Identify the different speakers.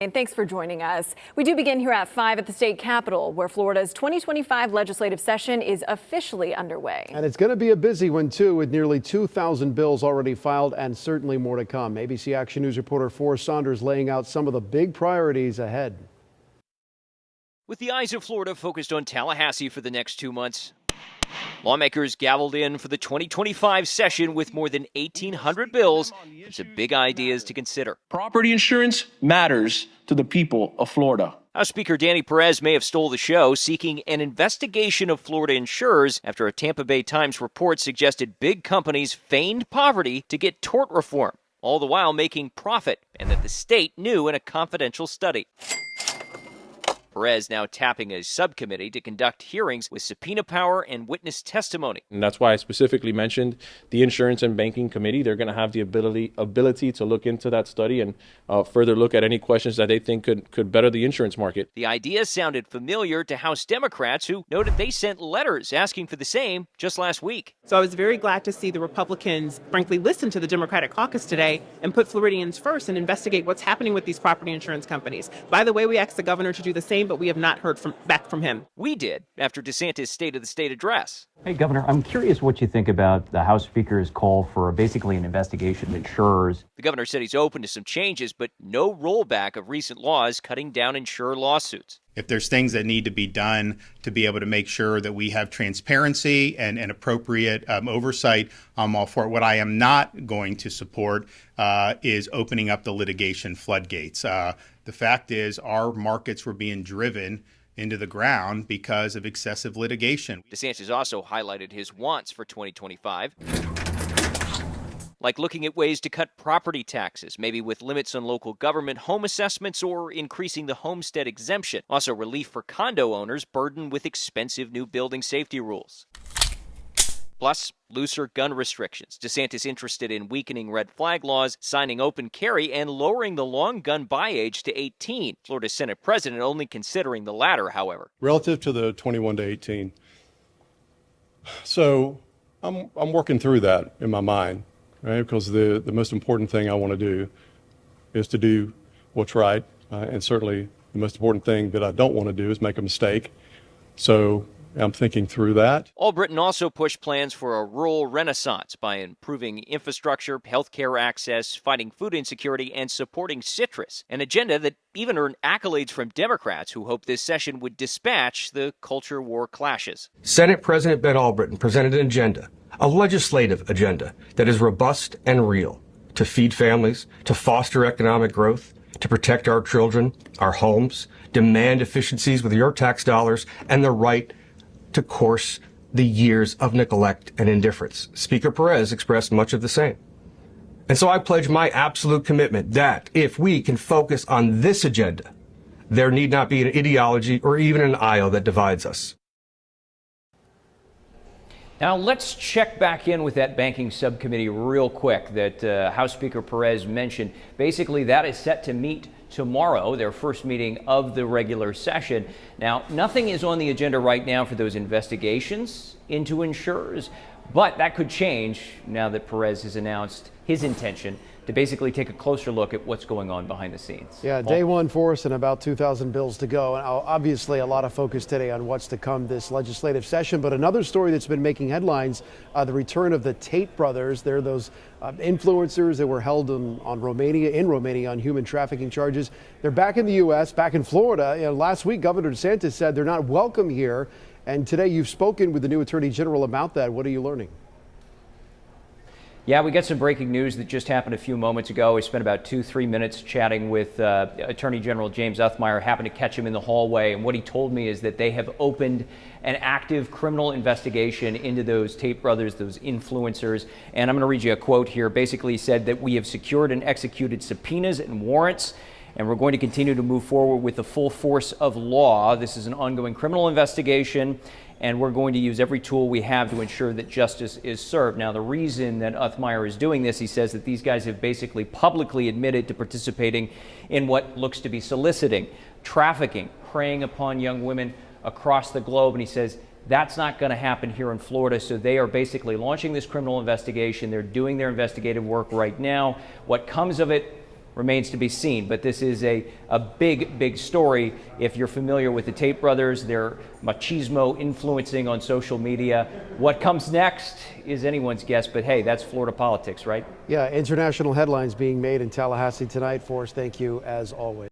Speaker 1: And thanks for joining us. We do begin here at 5 at the state capitol, where Florida's 2025 legislative session is officially underway.
Speaker 2: And it's going to be a busy one, too, with nearly 2,000 bills already filed and certainly more to come. ABC Action News reporter Forrest Saunders laying out some of the big priorities ahead.
Speaker 3: With the eyes of Florida focused on Tallahassee for the next 2 months, lawmakers gavelled in for the 2025 session with more than 1,800 bills and some big ideas to consider.
Speaker 4: Property insurance matters to the people of Florida.
Speaker 3: House Speaker Danny Perez may have stole the show, seeking an investigation of Florida insurers after a Tampa Bay Times report suggested big companies feigned poverty to get tort reform, all the while making profit, and that the state knew in a confidential study. Perez now tapping a subcommittee to conduct hearings with subpoena power and witness testimony.
Speaker 5: And that's why I specifically mentioned the Insurance and Banking Committee. They're going to have the ability to look into that study and further look at any questions that they think could better the insurance market.
Speaker 3: The idea sounded familiar to House Democrats, who noted they sent letters asking for the same just last week.
Speaker 6: So I was very glad to see the Republicans, frankly, listen to the Democratic caucus today and put Floridians first and investigate what's happening with these property insurance companies. By the way, we asked the governor to do the same, but we have not heard back from him.
Speaker 3: We did after DeSantis' State of the State address.
Speaker 7: Hey, Governor, I'm curious what you think about the House Speaker's call for basically an investigation of insurers.
Speaker 3: The governor said he's open to some changes, but no rollback of recent laws cutting down insurer lawsuits.
Speaker 8: If there's things that need to be done to be able to make sure that we have transparency and appropriate oversight, I'm all for it. What I am not going to support is opening up the litigation floodgates. The fact is our markets were being driven into the ground because of excessive litigation.
Speaker 3: DeSantis also highlighted his wants for 2025. Like looking at ways to cut property taxes, maybe with limits on local government home assessments or increasing the homestead exemption. Also relief for condo owners burdened with expensive new building safety rules. Plus, looser gun restrictions. DeSantis interested in weakening red flag laws, signing open carry, and lowering the long gun buy age to 18. Florida Senate President only considering the latter, however.
Speaker 9: Relative to the 21 to 18. So I'm working through that in my mind. Right, because the most important thing I want to do is to do what's right, and certainly the most important thing that I don't want to do is make a mistake. So I'm thinking through that.
Speaker 3: Albritton also pushed plans for a rural renaissance by improving infrastructure, healthcare access, fighting food insecurity, and supporting citrus, an agenda that even earned accolades from Democrats who hoped this session would dispatch the culture war clashes.
Speaker 10: Senate President Ben Albritton presented an agenda, a legislative agenda that is robust and real, to feed families, to foster economic growth, to protect our children, our homes, demand efficiencies with your tax dollars, and the right to course the years of neglect and indifference. Speaker Perez expressed much of the same. And so I pledge my absolute commitment that if we can focus on this agenda, there need not be an ideology or even an aisle that divides us.
Speaker 11: Now let's check back in with that banking subcommittee real quick that House Speaker Perez mentioned. Basically, that is set to meet tomorrow, their first meeting of the regular session. Now, nothing is on the agenda right now for those investigations into insurers, but that could change now that Perez has announced his intention to basically take a closer look at what's going on behind the scenes.
Speaker 2: Yeah, day one for us and about 2,000 bills to go. And obviously a lot of focus today on what's to come this legislative session. But another story that's been making headlines, the return of the Tate brothers. They're those influencers that were held in Romania on human trafficking charges. They're back in the U.S., back in Florida. Last week, Governor DeSantis said they're not welcome here. And today you've spoken with the new Attorney General about that. What are you learning?
Speaker 11: Yeah, we got some breaking news that just happened a few moments ago. We spent about 2-3 minutes chatting with Attorney General James Uthmeier. Happened to catch him in the hallway, and what he told me is that they have opened an active criminal investigation into those Tate brothers, those influencers. And I'm going to read you a quote here. Basically, he said that we have secured and executed subpoenas and warrants, and we're going to continue to move forward with the full force of law. This is an ongoing criminal investigation, and we're going to use every tool we have to ensure that justice is served. Now, the reason that Uthmeier is doing this, he says that these guys have basically publicly admitted to participating in what looks to be soliciting, trafficking, preying upon young women across the globe. And he says that's not going to happen here in Florida. So they are basically launching this criminal investigation. They're doing their investigative work right now. What comes of it remains to be seen. But this is a big story. If you're familiar with the Tate brothers, their machismo influencing on social media. What comes next is anyone's guess, but hey, that's Florida politics, right?
Speaker 2: Yeah, international headlines being made in Tallahassee tonight. Forrest, thank you as always.